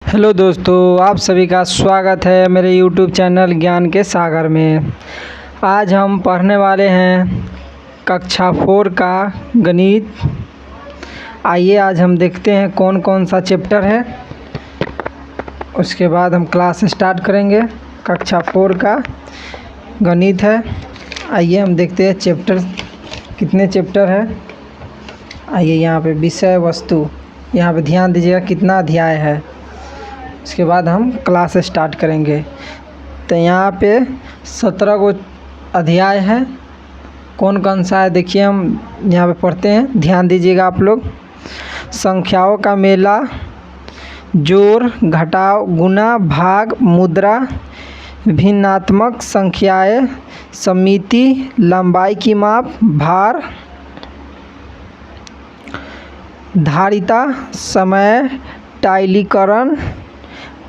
Hello दोस्तों, आप सभी का स्वागत है मेरे YouTube चैनल ज्ञान के सागर में। आज हम पढ़ने वाले हैं कक्षा 4 का गणित। आइए आज हम देखते हैं कौन कौन सा चैप्टर है, उसके बाद हम क्लास स्टार्ट करेंगे। कक्षा 4 का गणित है। आइए हम देखते हैं चैप्टर कितने चैप्टर है। आइए यहाँ पे विषय वस्तु, यहाँ पे ध्यान दीजिएगा कितना अध्याय है। उसके बाद हम क्लास स्टार्ट करेंगे। तो यहाँ पे 17 को अध्याय है। कौन कौन सा है देखिए, हम यहाँ पे पढ़ते हैं, ध्यान दीजिएगा आप लोग। संख्याओं का मेला, जोड़ घटाव गुणा भाग मुद्रा, भिन्नात्मक संख्याएं, समिति, लंबाई की माप, भार, धारिता, समय, टाइलीकरण,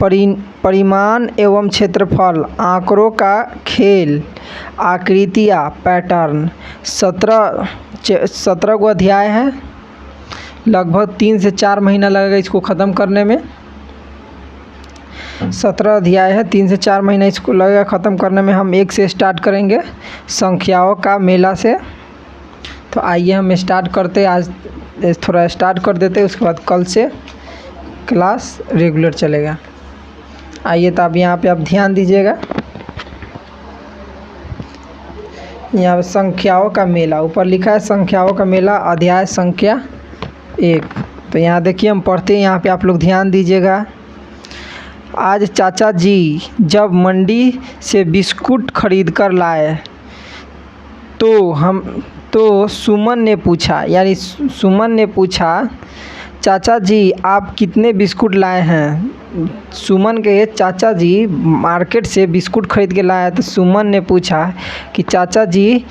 परिमाण एवं क्षेत्रफल, आंकड़ों का खेल, आकृतियाँ, पैटर्न। 17 को अध्याय है। लगभग 3 से 4 महीना लगेगा इसको ख़त्म करने में। 17 अध्याय है, 3 से 4 महीना इसको लगेगा ख़त्म करने में। हम 1 से स्टार्ट करेंगे, संख्याओं का मेला से। तो आइए हम स्टार्ट करते, आज थोड़ा स्टार्ट कर देते, उसके बाद कल से क्लास रेगुलर चलेगा। आइए तो अब यहाँ पे आप ध्यान दीजिएगा। यहाँ पे संख्याओं का मेला ऊपर लिखा है, संख्याओं का मेला अध्याय संख्या 1। तो यहाँ देखिए हम पढ़ते हैं, यहाँ पे आप लोग ध्यान दीजिएगा। आज चाचा जी जब मंडी से बिस्कुट खरीद कर लाए तो सुमन ने पूछा, यानी सुमन ने पूछा, चाचा जी आप कितने बिस्कुट लाए हैं। सुमन के चाचा जी मार्केट से बिस्कुट खरीद के लाए, तो सुमन ने पूछा कि चाचा जी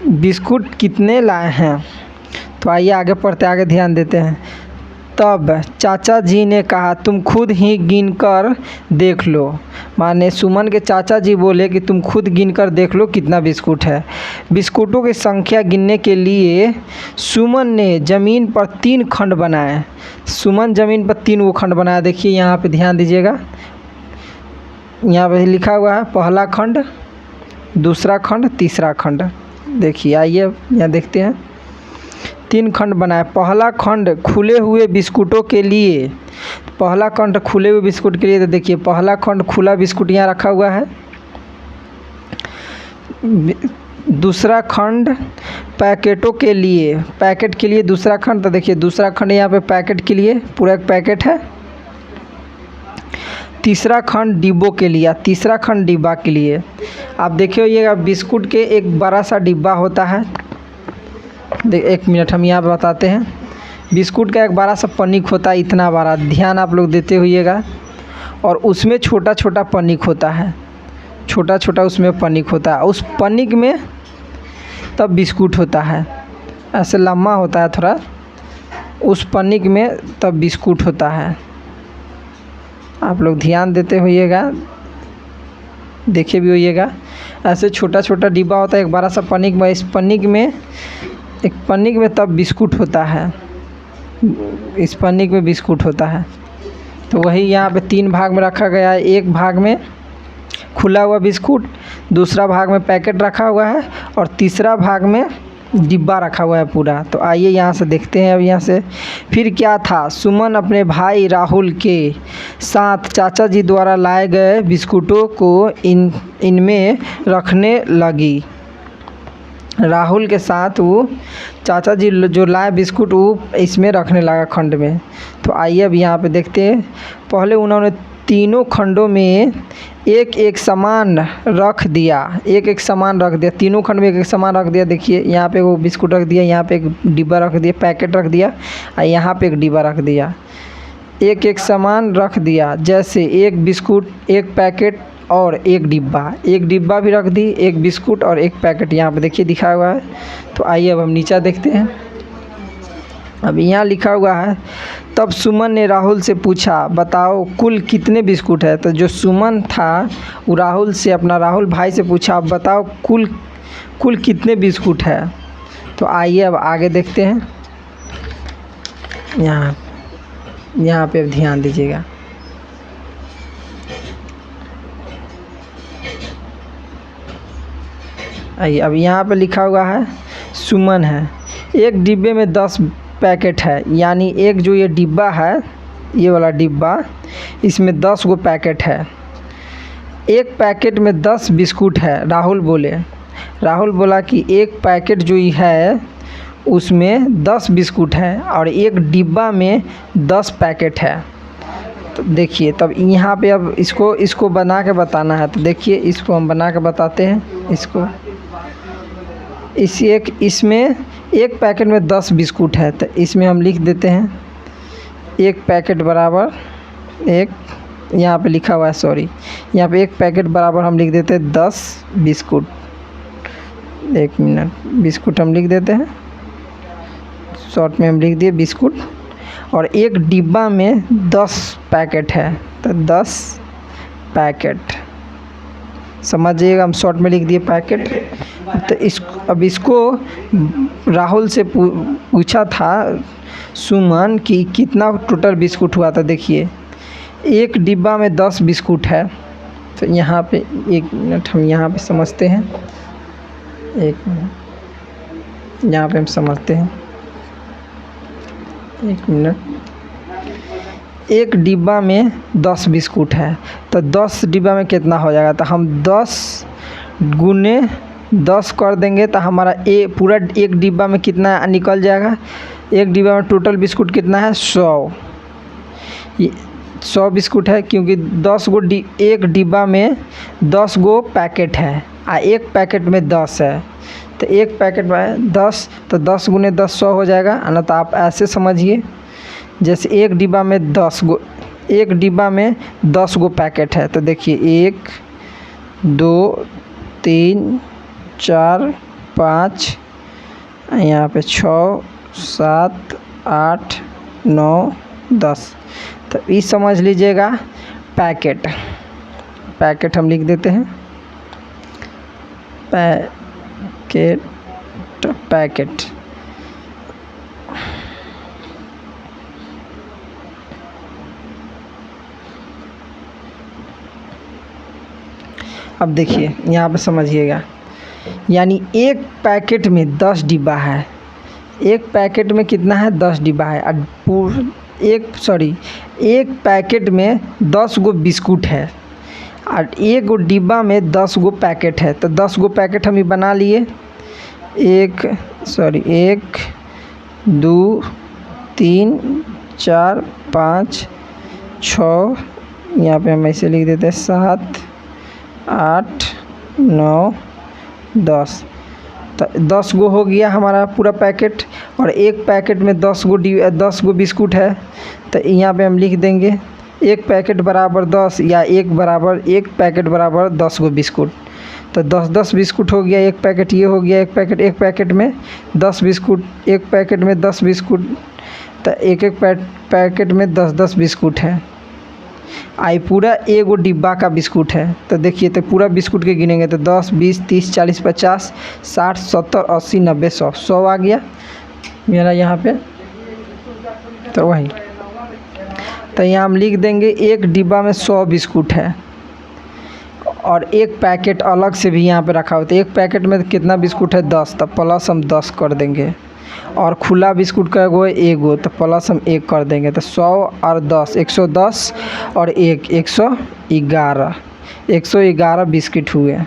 बिस्कुट कितने लाए हैं। तो आइए आगे पढ़ते, आगे ध्यान देते हैं। तब चाचा जी ने कहा तुम खुद ही गिन कर देख लो। माने सुमन के चाचा जी बोले कि तुम खुद गिन कर देख लो कितना बिस्कुट है। बिस्कुटों की संख्या गिनने के लिए सुमन ने ज़मीन पर 3 खंड बनाए। सुमन ज़मीन पर 3 वो खंड बनाया। देखिए यहाँ पे ध्यान दीजिएगा, यहाँ पे लिखा हुआ है पहला खंड, दूसरा खंड, तीसरा खंड। देखिए आइए यहाँ देखते हैं, 3 खंड बनाए। पहला खंड खुले हुए बिस्कुटों के लिए, पहला खंड खुले हुए बिस्कुट के लिए। तो देखिए पहला खंड खुला बिस्कुट यहाँ रखा हुआ है। दूसरा खंड पैकेटों के लिए, पैकेट के लिए दूसरा खंड। तो देखिए दूसरा खंड यहाँ पे पैकेट के लिए, पूरा एक पैकेट है। तीसरा खंड डिब्बों के लिए, तीसरा खंड डिब्बा के लिए। आप देखिए ये बिस्कुट के एक बड़ा सा डिब्बा होता है। एक मिनट हम यहाँ बताते हैं। बिस्कुट का एक बड़ा सा पन्नीक होता है, इतना बड़ा, ध्यान आप लोग देते हुइएगा। और उसमें छोटा छोटा पन्नीक होता है, छोटा छोटा उसमें पन्नीक होता है। उस पन्नीक में तब बिस्कुट होता है, ऐसे लम्बा होता है थोड़ा, उस पन्नीक में तब बिस्कुट होता है। आप लोग ध्यान देते हुइएगा, देखे भी होइएगा। ऐसे छोटा छोटा डिब्बा होता है, एक बड़ा सा पन्नीक में, इस पन्नीक में, एक पन्नीक में तब बिस्कुट होता है, इस पन्नीक में बिस्कुट होता है। तो वही यहाँ पे 3 भाग में रखा गया है। एक भाग में खुला हुआ बिस्कुट, दूसरा भाग में पैकेट रखा हुआ है, और तीसरा भाग में डिब्बा रखा हुआ है पूरा। तो आइए यहाँ से देखते हैं। अब यहाँ से फिर क्या था, सुमन अपने भाई राहुल के साथ चाचा जी द्वारा लाए गए बिस्कुटों को इनमें रखने लगी। राहुल के साथ वो चाचा जी जो लाए बिस्कुट वो इसमें रखने लगा खंड में। तो आइए अब यहाँ पे देखते हैं। पहले उन्होंने तीनों खंडों में एक एक सामान रख दिया, एक एक सामान रख दिया, तीनों खंड में एक एक सामान रख दिया। देखिए यहाँ पे वो बिस्कुट रख दिया, यहाँ पे एक डिब्बा रख दिया, पैकेट रख दिया, और यहाँ पे एक डिब्बा रख दिया। एक एक सामान रख दिया, जैसे एक बिस्कुट, एक पैकेट और एक डिब्बा भी रख दी, एक बिस्कुट और एक पैकेट यहाँ पे देखिए दिखा हुआ है। तो आइए अब हम नीचे देखते हैं। अब यहाँ लिखा हुआ है, तब सुमन ने राहुल से पूछा बताओ कुल कितने बिस्कुट है। तो जो सुमन था वो राहुल भाई से पूछा, अब बताओ कुल कितने बिस्कुट है। तो आइए अब आगे देखते हैं। यहाँ पे ध्यान दीजिएगा। आइए अब यहाँ पे लिखा हुआ है सुमन है। एक डिब्बे में 10 पैकेट है, यानी एक जो ये डिब्बा है, ये वाला डिब्बा, इसमें 10 गो पैकेट है। एक पैकेट में 10 बिस्कुट है। राहुल बोला कि एक पैकेट जो है उसमें 10 बिस्कुट है और एक डिब्बा में 10 पैकेट है। तो देखिए तब यहाँ पे अब इसको बना के बताना है। तो देखिए इसको हम बना के बताते हैं। इसको इसमें एक पैकेट में 10 बिस्कुट है, तो इसमें हम लिख देते हैं एक पैकेट बराबर एक, यहाँ पे लिखा हुआ है सॉरी, यहाँ पे एक पैकेट बराबर हम लिख देते हैं 10 बिस्कुट। एक मिनट, बिस्कुट हम लिख देते हैं, शॉर्ट में हम लिख दिए बिस्कुट। और एक डिब्बा में 10 पैकेट है, तो 10 पैकेट समझिएगा, हम शॉर्ट में लिख दिए पैकेट। तो इसको राहुल से पूछा था सुमन कि कितना टोटल बिस्कुट हुआ। था देखिए एक डिब्बा में 10 बिस्कुट है, तो यहाँ पे एक मिनट हम यहाँ पे समझते हैं। एक मिनट यहाँ पे हम समझते हैं, एक मिनट। एक डिब्बा में 10 बिस्कुट है, तो 10 डिब्बा में कितना हो जाएगा, तो हम 10 गुने 10 कर देंगे तो हमारा पूरा एक डिब्बा में कितना निकल जाएगा। एक डिब्बा में टोटल बिस्कुट कितना है 100 बिस्कुट है, क्योंकि 10 गो एक डिब्बा में 10 गो पैकेट है और एक पैकेट में 10 है, तो एक पैकेट में 10, तो 10 गुने 10 100 हो जाएगा। ना तो आप ऐसे समझिए जैसे एक डिब्बा में 10 गो पैकेट है, तो देखिए 1 2 3 4 5, यहाँ पे 6 7 8 9 10, तो ये समझ लीजिएगा पैकेट हम लिख देते हैं पैकेट। अब देखिए यहाँ पे समझिएगा, यानी एक पैकेट में 10 डिब्बा है। एक पैकेट में कितना है 10 डिब्बा है और एक पैकेट में 10 गो बिस्कुट है और एक गो डिब्बा में 10 गो पैकेट है। तो 10 गो पैकेट हम ही बना लिए, 1 2 3 4 5 6, यहाँ पे हम ऐसे लिख देते हैं 7 8 9 10, तो 10 गो हो गया हमारा पूरा पैकेट। और एक पैकेट में 10 गो बिस्कुट है, तो यहाँ पे हम लिख देंगे एक पैकेट बराबर 10 या एक पैकेट बराबर 10 गो बिस्कुट। तो 10 बिस्कुट हो गया, एक पैकेट ये हो गया, एक पैकेट में 10 बिस्कुट, एक पैकेट में 10 बिस्कुट, तो एक पैकेट में 10 बिस्कुट है। आई पूरा एगो डिब्बा का बिस्कुट है, तो देखिए तो पूरा बिस्कुट के गिनेंगे तो 10 20 30 40 50 60 70 80 90 100 आ गया मेरा यहाँ पे। तो वही, तो यहाँ हम लिख देंगे एक डिब्बा में 100 बिस्कुट है और एक पैकेट अलग से भी यहाँ पे रखा हुआ। तो एक पैकेट में कितना बिस्कुट है 10, तो प्लस हम 10 कर देंगे। और खुला बिस्कुट का एगो, तो प्लस हम 1 कर देंगे। तो 100 और 10 110 और 1 111 बिस्किट हुए।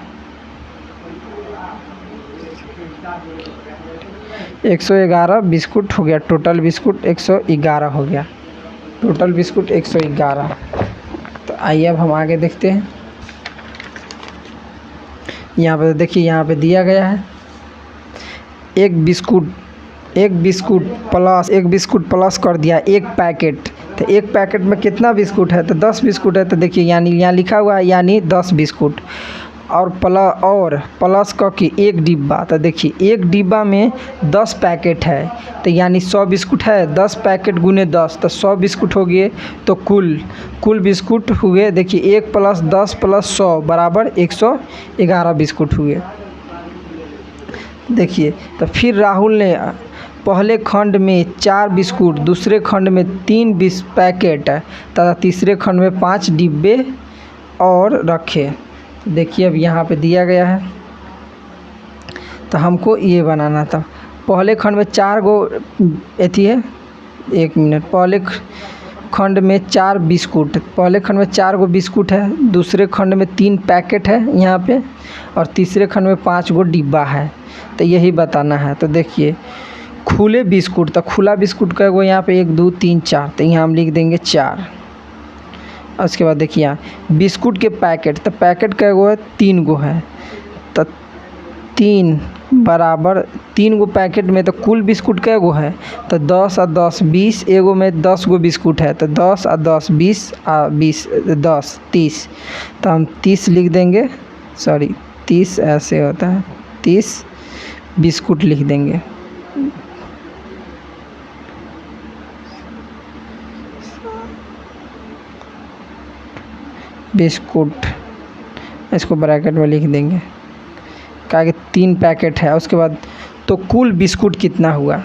111 बिस्कुट हो गया, टोटल बिस्कुट 111 हो गया, टोटल बिस्कुट 111। तो आइए अब हम आगे देखते हैं। यहाँ पे देखिए, यहाँ पे दिया गया है एक बिस्कुट प्लस कर दिया एक पैकेट। तो एक पैकेट में कितना बिस्कुट है, तो 10 बिस्कुट है। तो देखिए यानी यहाँ लिखा हुआ है यानी 10 बिस्कुट और प्लस का कि एक डिब्बा। तो देखिए एक डिब्बा में 10 पैकेट है, तो यानी 100 बिस्कुट है, 10 पैकेट गुने 10 तो 100 बिस्कुट हो गए। तो कुल बिस्कुट हुए, देखिए 1 + 10 + 100 बराबर 111 बिस्कुट हुए। देखिए तो फिर राहुल ने पहले खंड में 4 बिस्कुट, दूसरे खंड में 3 पैकेट तथा तीसरे खंड में 5 डिब्बे और रखे। देखिए अब यहाँ पे दिया गया है तो हमको ये बनाना था। पहले खंड में 4 गो एथी है, 1 मिनट। पहले खंड में 4 बिस्कुट, पहले खंड में 4 गो बिस्कुट है, दूसरे खंड में 3 पैकेट है यहाँ पे, और तीसरे खंड में 5 गो डिब्बा है। तो यही बताना है। तो देखिए खुले बिस्कुट, तो खुला बिस्कुट का वो यहाँ पे 1 2 3 4, तो यहाँ हम लिख देंगे 4। और उसके बाद देखिए यहाँ बिस्कुट के पैकेट, तो पैकेट का वो है 3 गो है, तो 3 बराबर 3 गो पैकेट में, तो कुल बिस्कुट कै गो है, तो 10 और 10 20, एगो में 10 गो बिस्कुट है, तो 10 और 10 20 और 20 10 30, तो हम 30 लिख देंगे। सॉरी 30 ऐसे होता है, 30 बिस्कुट लिख देंगे। बिस्कुट इसको ब्रैकेट में लिख देंगे, क्या कि 3 पैकेट है। उसके बाद तो कुल बिस्कुट कितना हुआ,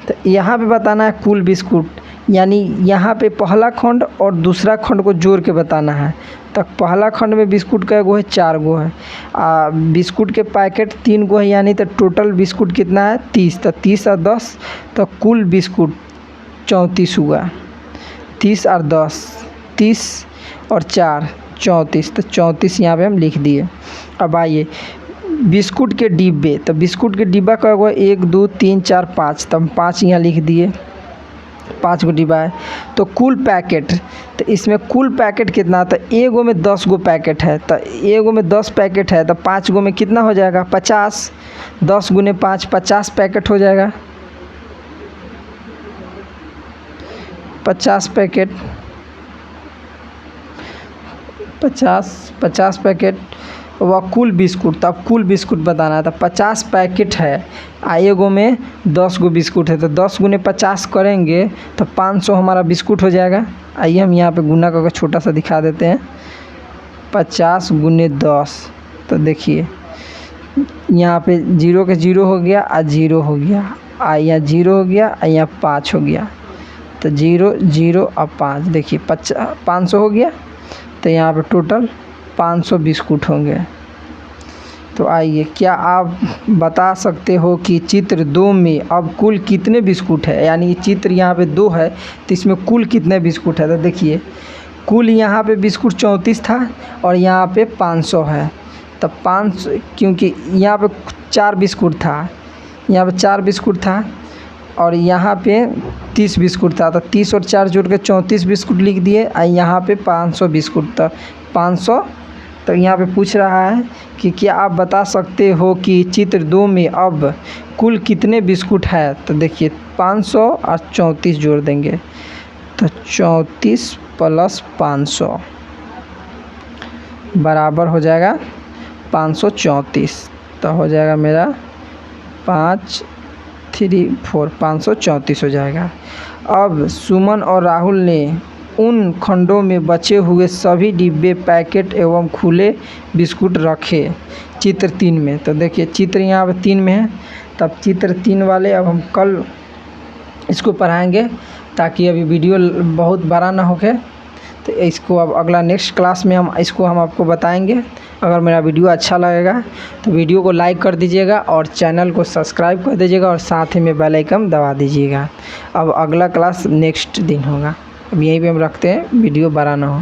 तो यहाँ पे बताना है कुल बिस्कुट, यानी यहाँ पे पहला खंड और दूसरा खंड को जोड़ के बताना है। तो पहला खंड में बिस्कुट का गो है 4 गो है, बिस्कुट के पैकेट 3 गो है, यानी तो टोटल बिस्कुट कितना है 30, तो 30 और 10, तो कुल बिस्कुट 34 हुआ। 30 और 10 30 और 4 34, तो 34 यहाँ पे हम लिख दिए। अब आइए बिस्कुट के डिब्बे, तो बिस्कुट के डिब्बा का हुआ 1 2 3 4 5, तो हम 5 यहाँ लिख दिए, 5 गो डिब्बा है। तो कुल पैकेट, तो इसमें कुल पैकेट कितना, तो एगो में 10 गो पैकेट है, तो एगो में 10 पैकेट है, तो 5 गो में कितना हो जाएगा 50, 10 गुने 5 50 पैकेट हो जाएगा, 50 पैकेट 50 पैकेट। वह कुल बिस्कुट, तब कुल बिस्कुट बताना है, तो 50 पैकेट है, एगो में 10 गो बिस्कुट है, तो 10 गुने 50 करेंगे तो 500 हमारा बिस्कुट हो जाएगा। आइए हम यहाँ पे गुना करके छोटा सा दिखा देते हैं, 50 गुने 10, तो देखिए यहाँ पे 0 के 0 हो गया, 0 हो गया, यहाँ 0 हो गया, यहाँ 5 हो गया, तो 0 0 और 5, देखिए 500 हो गया। तो यहाँ पे टोटल 500 बिस्कुट होंगे। तो आइए क्या आप बता सकते हो कि चित्र 2 में अब कुल कितने बिस्कुट है, यानी चित्र यहाँ पे 2 है तो इसमें कुल कितने बिस्कुट है। तो देखिए कुल यहाँ पे बिस्कुट 34 था और यहाँ पे 500 है, तो 500 क्योंकि यहाँ पे 4 बिस्कुट था, यहाँ पे 4 बिस्कुट था और यहाँ पे 30 बिस्कुट था, तो 30 और 4 जोड़ के 34 बिस्कुट लिख दिए। और यहाँ पे 500 बिस्कुट, तो 500। तो यहाँ पे पूछ रहा है कि क्या आप बता सकते हो कि चित्र 2 में अब कुल कितने बिस्कुट है। तो देखिए 500 और 34 जोड़ देंगे, तो 34 प्लस 500 बराबर हो जाएगा 534, तो हो जाएगा मेरा 5 3 4 534 हो जाएगा। अब सुमन और राहुल ने उन खंडों में बचे हुए सभी डिब्बे, पैकेट एवं खुले बिस्कुट रखे चित्र 3 में। तो देखिए चित्र यहाँ पे 3 में है, तब चित्र 3 वाले अब हम कल इसको पढ़ाएंगे, ताकि अभी वीडियो बहुत बड़ा ना होके। तो इसको अब अगला नेक्स्ट क्लास में हम आपको बताएंगे। अगर मेरा वीडियो अच्छा लगेगा तो वीडियो को लाइक कर दीजिएगा और चैनल को सब्सक्राइब कर दीजिएगा और साथ ही में बेल आइकन दबा दीजिएगा। अब अगला क्लास नेक्स्ट दिन होगा। अब यहीं पे हम रखते हैं, वीडियो बड़ा ना हो।